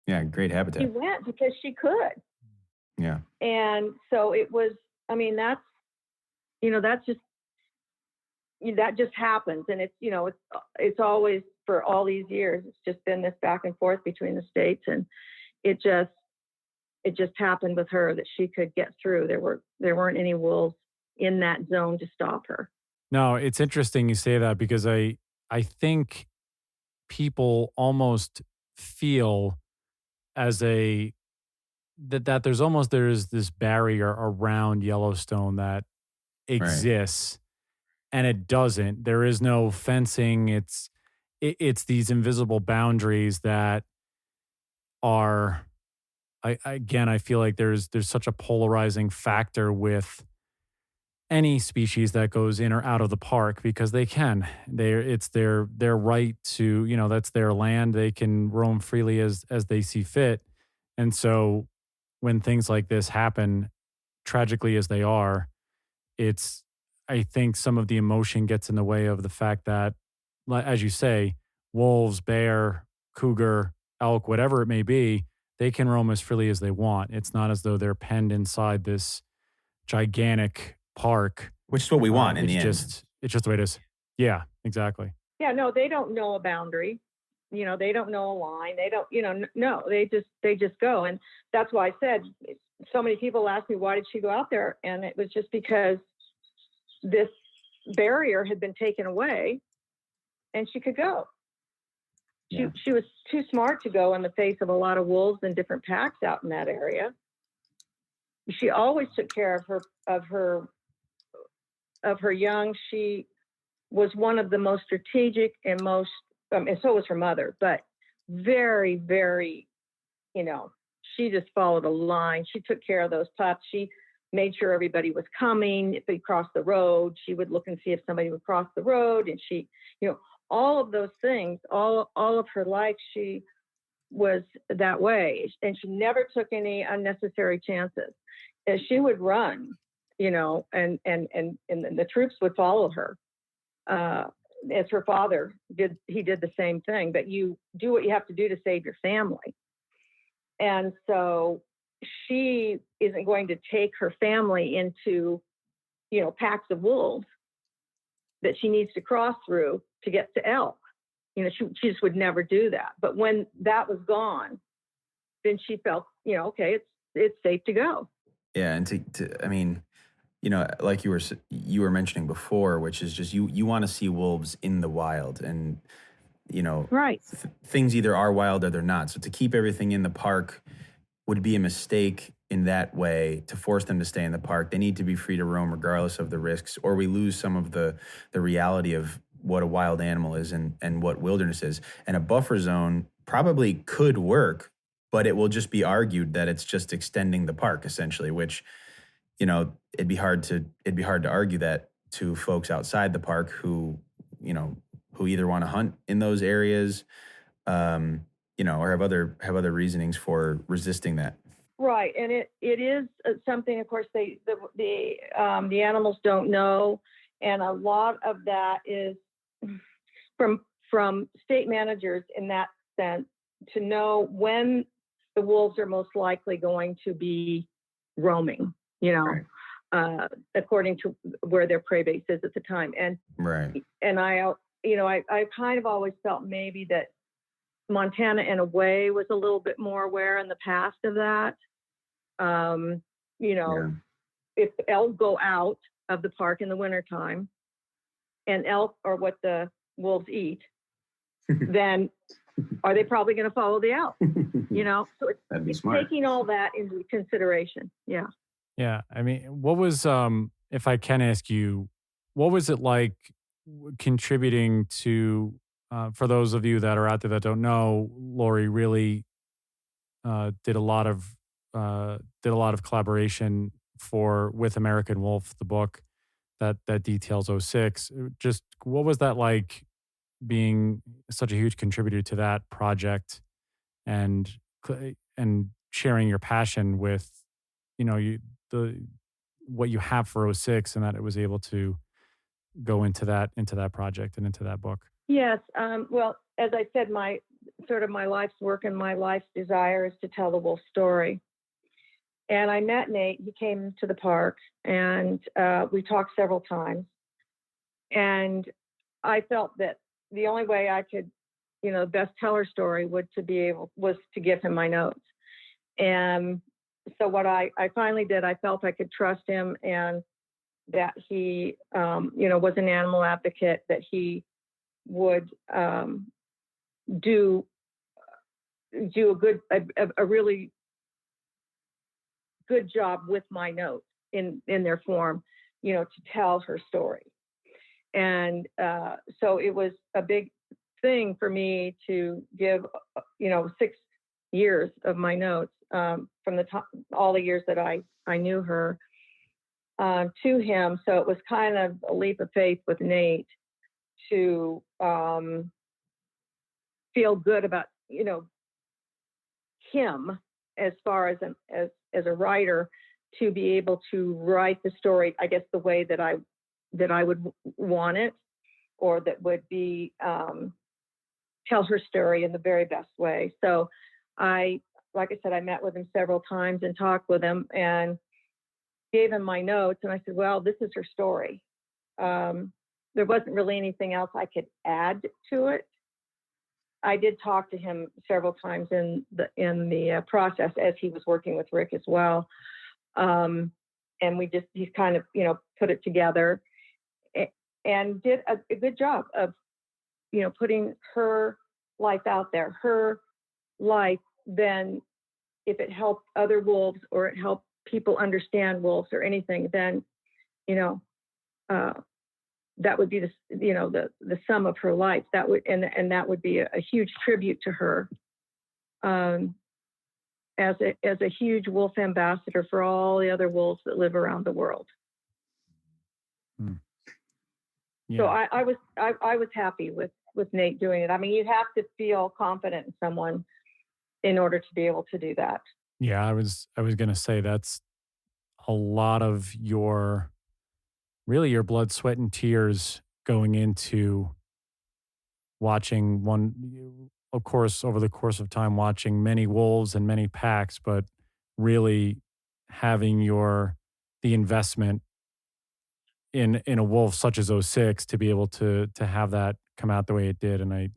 Yeah, great habitat. She went because she could. Yeah. And so it was, that just happens. And it's always, for all these years, it's just been this back and forth between the states. And it just happened with her that she could get through. There weren't any wolves in that zone to stop her. No, it's interesting you say that, because I think people almost feel that there's this barrier around Yellowstone that exists, and it doesn't. There is no fencing. It's these invisible boundaries that are. I feel like there's such a polarizing factor with any species that goes in or out of the park, because it's their right to, that's their land. They can roam freely as they see fit. And so when things like this happen, tragically as they are, I think some of the emotion gets in the way of the fact that, as you say, wolves, bear, cougar, elk, whatever it may be, they can roam as freely as they want. It's not as though they're penned inside this gigantic park. Which is what we want in the end. It's just the way it is. Yeah, exactly. Yeah, no, they don't know a boundary. They don't know a line. They don't, no, they just go. And that's why I said, so many people ask me, why did she go out there? And it was just because this barrier had been taken away and she could go. Yeah. She was too smart to go in the face of a lot of wolves and different packs out in that area. She always took care of her young. She was one of the most strategic and most, and so was her mother, but very, very, she just followed a line. She took care of those pups. She made sure everybody was coming. If they crossed the road, she would look and see if somebody would cross the road. And she, all of those things, all of her life, she was that way. And she never took any unnecessary chances. And she would run, and the troops would follow her. As her father did, he did the same thing. But you do what you have to do to save your family. And so she isn't going to take her family into, packs of wolves that she needs to cross through to get to elk. She just would never do that. But when that was gone, then she felt, okay, it's safe to go. Yeah, and like you were mentioning before, which is just you want to see wolves in the wild, and right. Things either are wild or they're not. So to keep everything in the park would be a mistake in that way. To force them to stay in the park, they need to be free to roam regardless of the risks, or we lose some of the reality of what a wild animal is and what wilderness is. And a buffer zone probably could work, but it will just be argued that it's just extending the park essentially, which, it'd be hard to argue that to folks outside the park who either want to hunt in those areas, or have other reasonings for resisting that. Right, and it is something. Of course, the animals don't know, and a lot of that is from state managers in that sense to know when the wolves are most likely going to be roaming. Right. According to where their prey base is at the time, and right. And I kind of always felt maybe that Montana, in a way, was a little bit more aware in the past of that. If elk go out of the park in the wintertime and elk are what the wolves eat, then are they probably going to follow the elk? So it's taking all that into consideration. Yeah. Yeah. I mean, what was, if I can ask you, what was it like contributing to, for those of you that are out there that don't know, Laurie, really did a lot of collaboration with American Wolf, the book that details '06. Just what was that like, being such a huge contributor to that project, and sharing your passion with, the what you have for '06, and that it was able to go into that project and into that book. Yes. Well, as I said, my life's work and my life's desire is to tell the wolf story. And I met Nate. He came to the park, and we talked several times. And I felt that the only way I could, best tell her story was to give him my notes. And so what I finally did, I felt I could trust him, and that he, was an animal advocate, that he would do a really good job with my notes in their form, to tell her story. And so it was a big thing for me to give, 6 years of my notes from all the years that I knew her to him. So it was kind of a leap of faith with Nate to feel good about, him as far as a writer, to be able to write the story, I guess, the way that I would want it, or that would be tell her story in the very best way. So like I said, I met with him several times and talked with him and gave him my notes. And I said, well, this is her story. There wasn't really anything else I could add to it. I did talk to him several times in the process, as he was working with Rick as well. And he's kind of, put it together and did a good job of, putting her life out there. Her life, then, if it helped other wolves, or it helped people understand wolves or anything, then, that would be the sum of her life. That would that would be a huge tribute to her, as a huge wolf ambassador for all the other wolves that live around the world. Yeah. So I was happy with Nate doing it. I mean, you have to feel confident in someone in order to be able to do that. Yeah, I was going to say that's a lot of your blood, sweat, and tears going into watching of course, over the course of time, watching many wolves and many packs, but really having the investment in a wolf such as '06 to be able to have that come out the way it did. And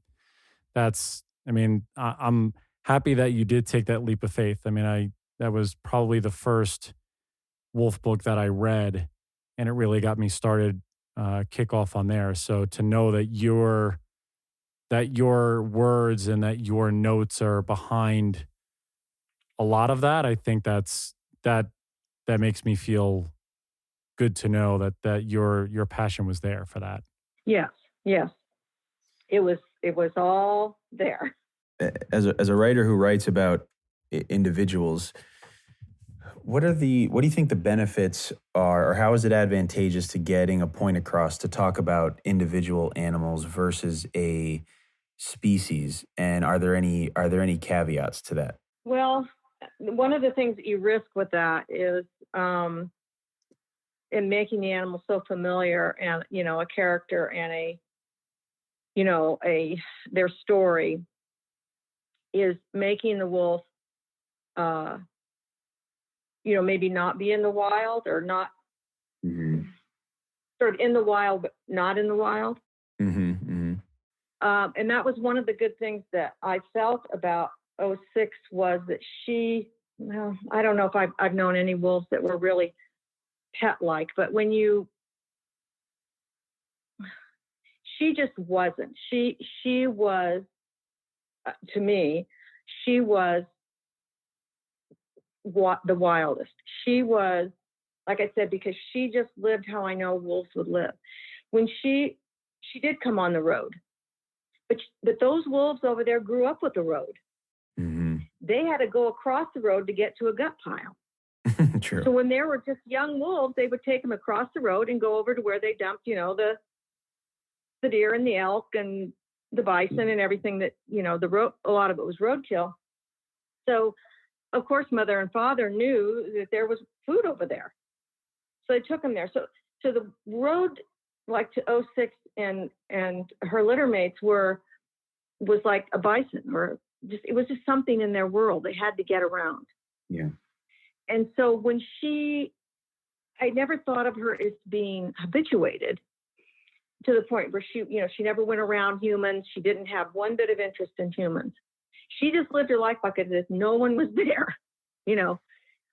I'm happy that you did take that leap of faith. I mean, that was probably the first wolf book that I read, and it really got me started, kick off on there. So to know that your words and that your notes are behind a lot of that, I think that makes me feel good to know that your passion was there for that. Yes. It was all there. As a writer who writes about individuals, what do you think the benefits are, or how is it advantageous to getting a point across to talk about individual animals versus a species? And are there any caveats to that? Well, one of the things that you risk with that is in making the animal so familiar, and a character and their story, is making the wolf maybe not be in the wild, or not sort of in the wild but not in the wild. And that was one of the good things that I felt about '06, was that I don't know if I've known any wolves that were really pet-like, but she just wasn't. She was, to me, she was the wildest. She was, like I said, because she just lived how I know wolves would live. When she did come on the road, but those wolves over there grew up with the road. they had to go across the road to get to a gut pile. True. So when there were just young wolves, they would take them across the road and go over to where they dumped, the deer and the elk and the bison and everything that, a lot of it was roadkill. So, of course, mother and father knew that there was food over there. So they took them there. So the road, like to 06 and her litter mates was like a bison, or it was just something in their world. They had to get around. Yeah. And so when I never thought of her as being habituated to the point where she never went around humans. She didn't have one bit of interest in humans. She just lived her life like as if no one was there.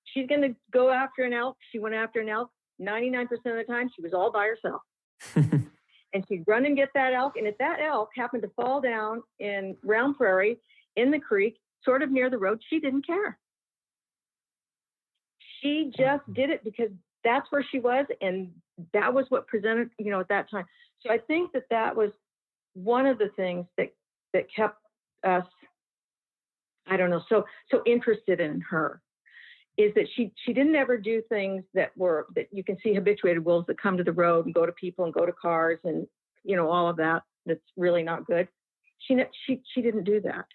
She's going to go after an elk. She went after an elk. 99% of the time, she was all by herself. And she'd run and get that elk. And if that elk happened to fall down in Round Prairie in the creek, sort of near the road, she didn't care. She just did it because that's where she was. And that was what presented, at that time. So I think that was one of the things that kept us, I don't know, so interested in her, is that she didn't ever do things that you can see habituated wolves that come to the road and go to people and go to cars and, all of that. That's really not good. She didn't do that.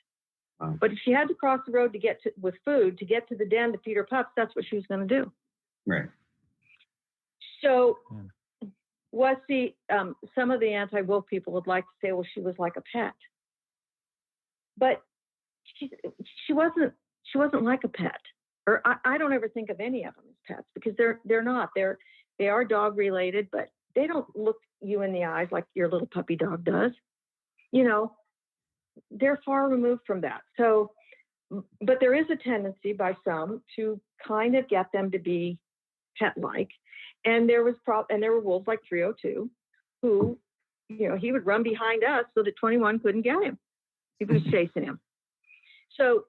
Wow. But if she had to cross the road with food to get to the den to feed her pups, that's what she was going to do. Right. So some of the anti-wolf people would like to say, well, she was like a pet, but she wasn't like a pet. Or I don't ever think of any of them as pets, because they're not. They are dog related, but they don't look you in the eyes like your little puppy dog does. They're far removed from that. So, but there is a tendency by some to kind of get them to be pet-like. And there were wolves like 302 who, he would run behind us so that 21 couldn't get him. He was chasing him. So,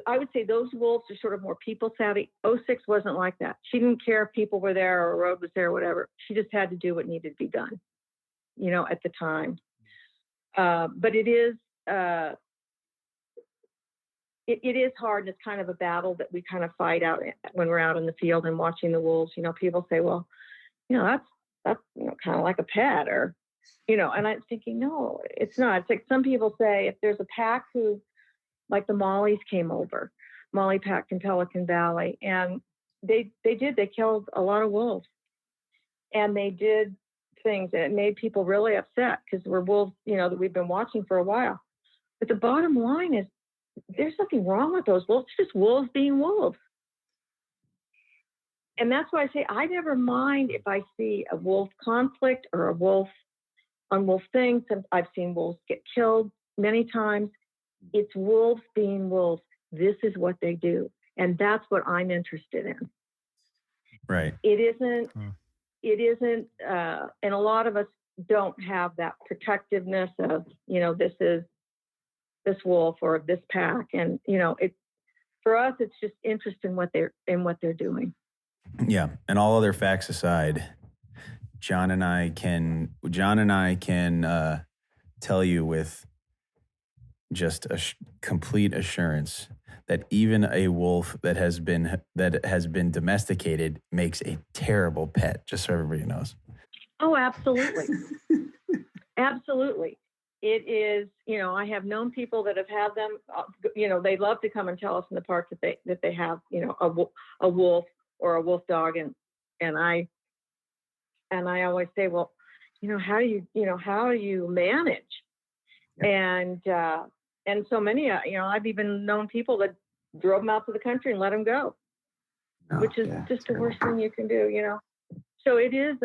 I would say those wolves are sort of more people savvy. 06 wasn't like that. She didn't care if people were there or a road was there or whatever. She just had to do what needed to be done, at the time. But it is hard, and it's kind of a battle that we kind of fight out when we're out in the field and watching the wolves. People say, well, that's kind of like a pet, or, and I'm thinking, no, it's not. It's like some people say, if there's a pack who, like the Mollies came over, Molly pack in Pelican Valley, and they killed a lot of wolves, and they did things that made people really upset because we're wolves, that we've been watching for a while. But the bottom line is, there's nothing wrong with those wolves. It's just wolves being wolves. And that's why I say I never mind if I see a wolf conflict or a wolf on wolf things. I've seen wolves get killed many times. It's wolves being wolves. This is what they do. And that's what I'm interested in. Right. It isn't, and a lot of us don't have that protectiveness of, this is this wolf or this pack. And, for us, it's just interest in what they're doing. Yeah. And all other facts aside, John and I can tell you with just a complete assurance that even a wolf that has been domesticated makes a terrible pet, just so everybody knows. Oh, absolutely. Absolutely. It is, I have known people that have had them, they love to come and tell us in the park that they have, a wolf or a wolf dog. And I always say, well, how do you manage? And so many, I've even known people that drove them out to the country and let them go, which is just the worst thing you can do, So it is,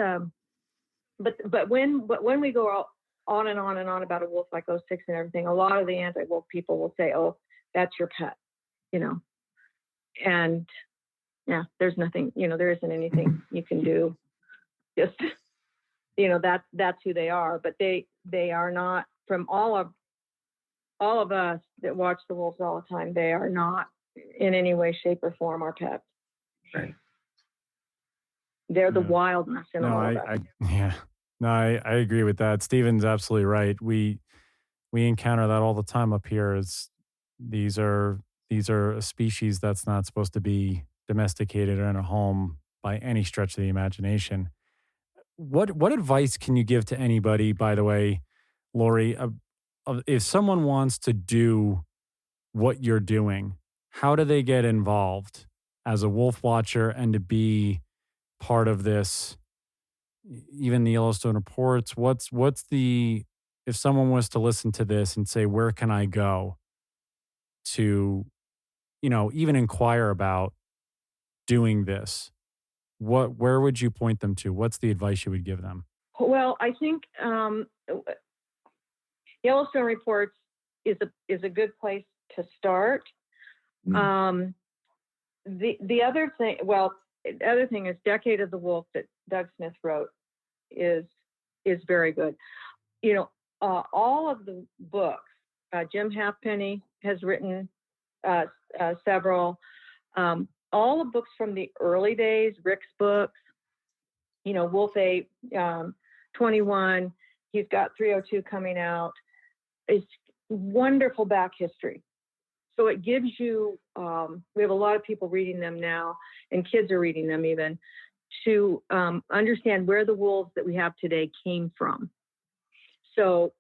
but when we go on and on and on about a wolf like 06 and everything, a lot of the anti-wolf people will say, oh, that's your pet, and there's nothing, there isn't anything you can do. Just, that's who they are, but they are not, from all of us that watch the wolves all the time, they are not in any way, shape, or form our pets. Right. They're the wildness in all of us. No, I agree with that. Stephen's absolutely right. We encounter that all the time up here. These are These are a species that's not supposed to be domesticated or in a home by any stretch of the imagination. What advice can you give to anybody, by the way, Laurie, if someone wants to do what you're doing, how do they get involved as a wolf watcher and to be part of this, even the Yellowstone reports? If someone was to listen to this and say, where can I go to, even inquire about doing this? Where would you point them to? What's the advice you would give them? Well, I think Yellowstone Reports is a good place to start. The other thing is Decade of the Wolf that Doug Smith wrote is very good. All of the books, Jim Halfpenny has written several. All the books from the early days, Rick's books, Wolf 8, 21, he's got 302 coming out. It's wonderful back history. So it gives you, we have a lot of people reading them now, and kids are reading them even, to understand where the wolves that we have today came from. So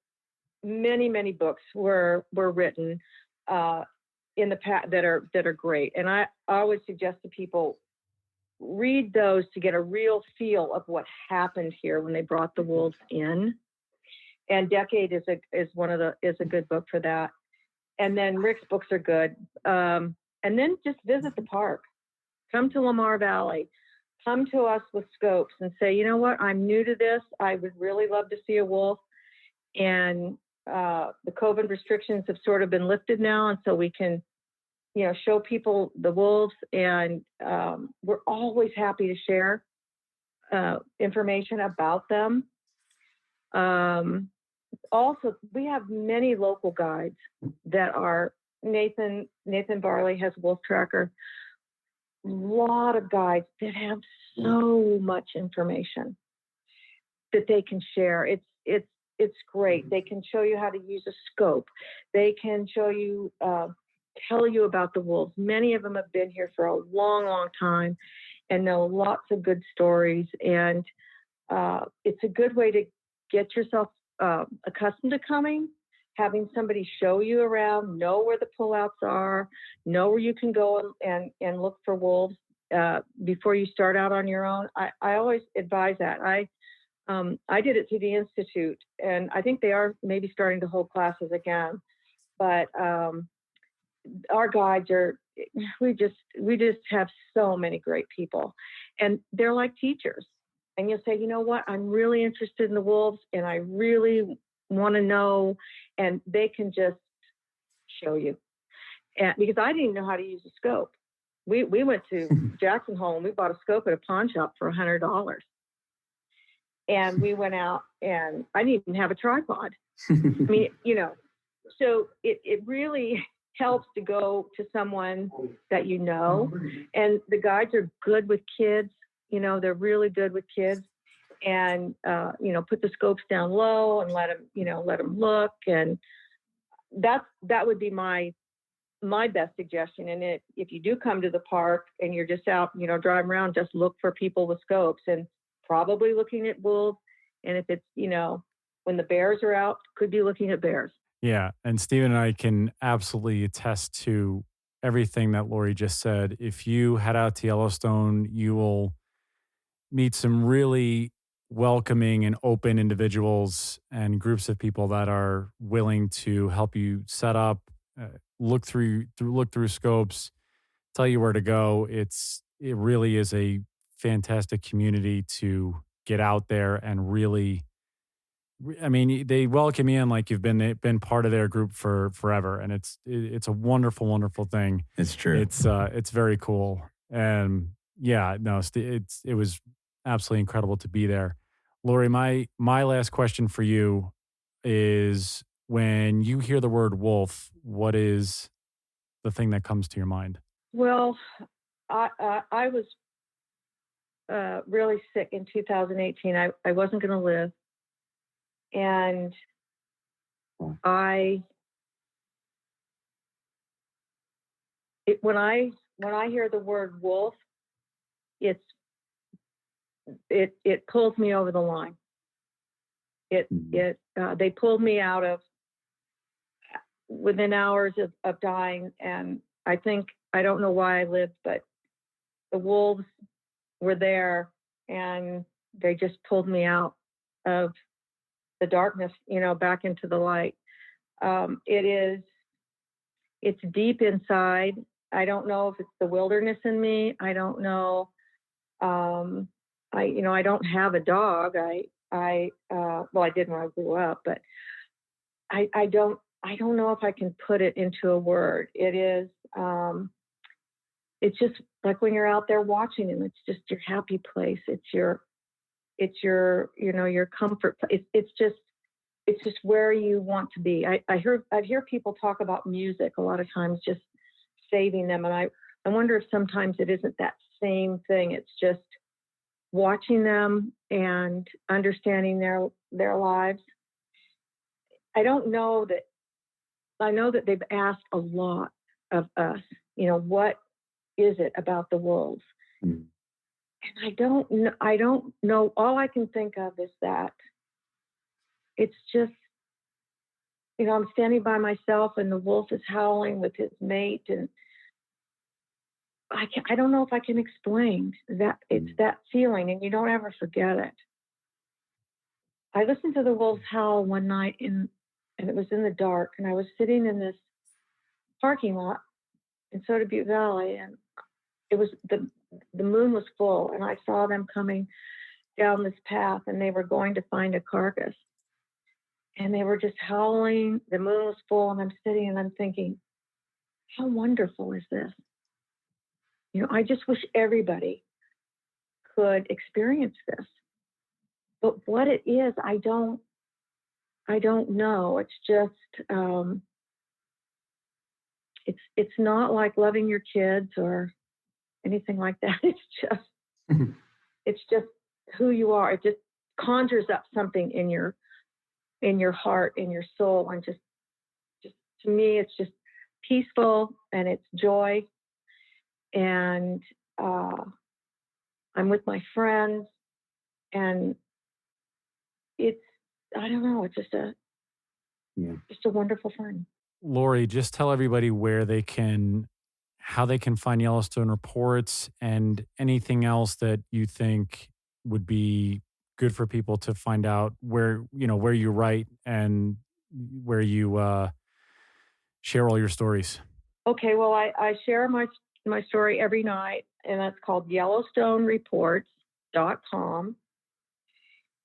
many, many books were written in the past that are great. And I always suggest to people, read those to get a real feel of what happened here when they brought the wolves in. And Decade is a good book for that. And then Rick's books are good. And then just visit the park. Come to Lamar Valley. Come to us with scopes and say, you know what, I'm new to this. I would really love to see a wolf. And the COVID restrictions have sort of been lifted now. And so we can, show people the wolves. And we're always happy to share information about them. Also, we have many local guides that are Nathan Barley has Wolf Tracker. A lot of guides that have so much information that they can share. It's great. They can show you how to use a scope. They can show you, tell you about the wolves. Many of them have been here for a long, long time and know lots of good stories. And it's a good way to get yourself accustomed to coming, having somebody show you around, know where the pullouts are, know where you can go and look for wolves before you start out on your own. I always advise that. I did it through the Institute, and I think they are maybe starting to hold classes again. But our guides we just have so many great people, and they're like teachers. And you'll say, you know what, I'm really interested in the wolves and I really want to know. And they can just show you. And because I didn't know how to use a scope. We went to Jackson Hole and we bought a scope at a pawn shop for $100. And we went out and I didn't even have a tripod. I mean, so it really helps to go to someone that you know. And the guides are good with kids. They're really good with kids, and put the scopes down low and let them look, and that would be my best suggestion. And if you do come to the park and you're just out, driving around, just look for people with scopes and probably looking at wolves. And if it's when the bears are out, could be looking at bears. Yeah, and Stephen and I can absolutely attest to everything that Laurie just said. If you head out to Yellowstone, you will meet some really welcoming and open individuals and groups of people that are willing to help you set up, look through scopes, tell you where to go. It really is a fantastic community to get out there and really. I mean, they welcome you in like you've been part of their group for forever, and it's a wonderful, wonderful thing. It's true. It's very cool, and yeah, no, it was absolutely incredible to be there. Laurie, my last question for you is: when you hear the word wolf, what is the thing that comes to your mind? Well, I was really sick in 2018. I wasn't going to live. And I when I hear the word wolf, it pulls me over the line. They pulled me out of within hours of dying, and I don't know why I lived, but the wolves were there, and they just pulled me out of the darkness, back into the light. It's deep inside. I don't know if it's the wilderness in me. I don't know. I don't have a dog. I did when I grew up, but I don't know if I can put it into a word. It's just like when you're out there watching them, it's just your happy place. It's your comfort place. It's just where you want to be. I hear people talk about music a lot of times, just saving them. And I wonder if sometimes it isn't that same thing. It's just watching them and understanding their lives. I know that they've asked a lot of us, what is it about the wolves? And I don't know. All I can think of is that it's just, I'm standing by myself and the wolf is howling with his mate, and I don't know if I can explain that. It's that feeling, and you don't ever forget it. I listened to the wolves howl one night, and it was in the dark, and I was sitting in this parking lot in Soda Butte Valley, and it was the moon was full, and I saw them coming down this path, and they were going to find a carcass. And they were just howling. The moon was full, and I'm sitting and I'm thinking, how wonderful is this? I just wish everybody could experience this. But what it is, I don't know. It's just, it's not like loving your kids or anything like that. It's just who you are. It just conjures up something in your heart, in your soul, and just to me, it's just peaceful and it's joy. And I'm with my friends, and I don't know, it's just a wonderful thing. Laurie, just tell everybody how they can find Yellowstone reports and anything else that you think would be good for people to find out where you write and where you share all your stories. Okay, well, I share my story every night, and that's called YellowstoneReports.com.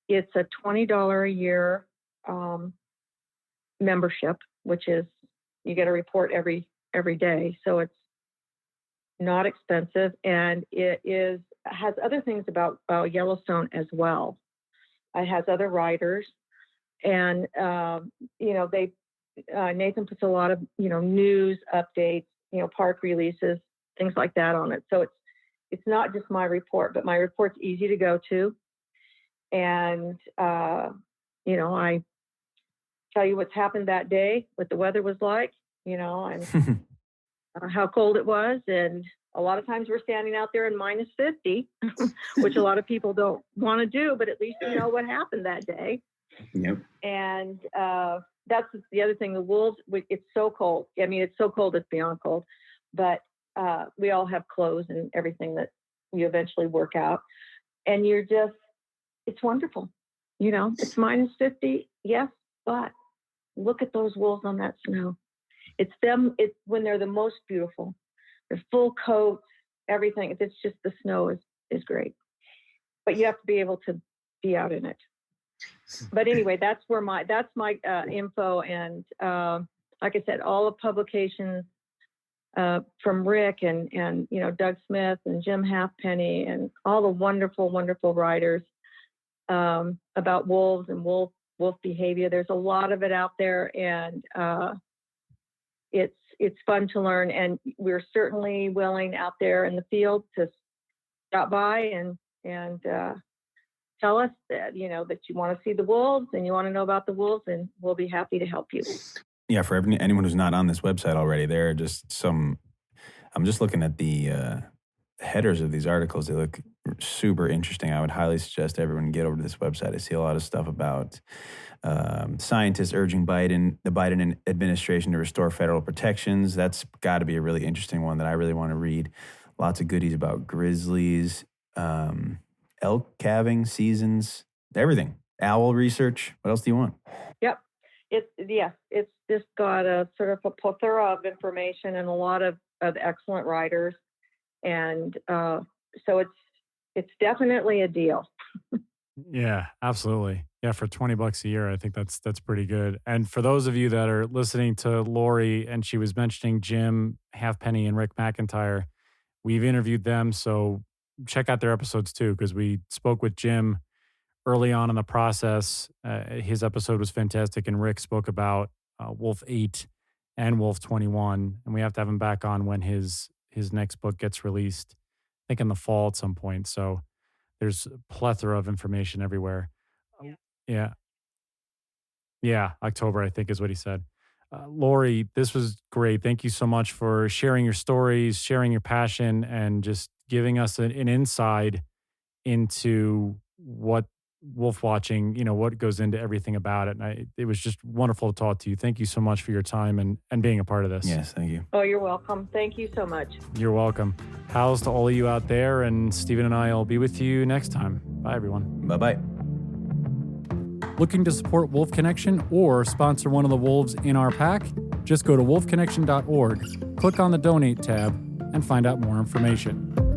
It's a $20 a year membership, which is you get a report every day, so it's not expensive, and it has other things about Yellowstone as well. It has other writers, and Nathan puts a lot of news updates, park releases, things like that on it. So it's not just my report, but my report's easy to go to, and I tell you what's happened that day, what the weather was like, and how cold it was. And a lot of times we're standing out there in minus 50, which a lot of people don't want to do, but at least you know what happened that day. Yep. And that's the other thing. The wolves, it's so cold. I mean, it's so cold, it's beyond cold. But we all have clothes and everything that you eventually work out. And it's wonderful. It's minus 50, yes, but look at those wolves on that snow. It's when they're the most beautiful. They're full coats, everything. It's just the snow is great. But you have to be able to be out in it. But anyway, that's my info. And like I said, all the publications from Rick and Doug Smith and Jim Halfpenny and all the wonderful, wonderful writers about wolves and wolf behavior. There's a lot of it out there, and it's fun to learn. And we're certainly willing out there in the field to stop by and tell us that that you want to see the wolves and you want to know about the wolves, and we'll be happy to help you. Yeah, for anyone who's not on this website already, there are just some I'm just looking at the headers of these articles. They look super interesting. I would highly suggest everyone get over to this website. I see a lot of stuff about scientists urging the Biden administration to restore federal protections. That's got to be a really interesting one that I really want to read. Lots of goodies about grizzlies, elk calving seasons, everything. Owl research. What else do you want? Yep. It's just got a sort of a plethora of information and a lot of excellent writers. And so it's definitely a deal. Yeah, absolutely. Yeah, for $20 a year, I think that's pretty good. And for those of you that are listening to Laurie, and she was mentioning Jim Halfpenny and Rick McIntyre, we've interviewed them. So check out their episodes too, because we spoke with Jim early on in the process. His episode was fantastic, and Rick spoke about Wolf 8 and Wolf 21, and we have to have him back on when his next book gets released, I think in the fall at some point. So there's a plethora of information everywhere. Yeah, October, I think is what he said. Laurie, this was great. Thank you so much for sharing your stories, sharing your passion, and just giving us an insight into what wolf watching, what goes into everything about it. And it was just wonderful to talk to you. Thank you so much for your time and being a part of this. Yes, thank you. Oh, you're welcome. Thank you so much. You're welcome. Pals to all of you out there, and Stephen and I will be with you next time. Bye, everyone. Bye-bye. Looking to support Wolf Connection or sponsor one of the wolves in our pack? Just go to wolfconnection.org, click on the Donate tab, and find out more information.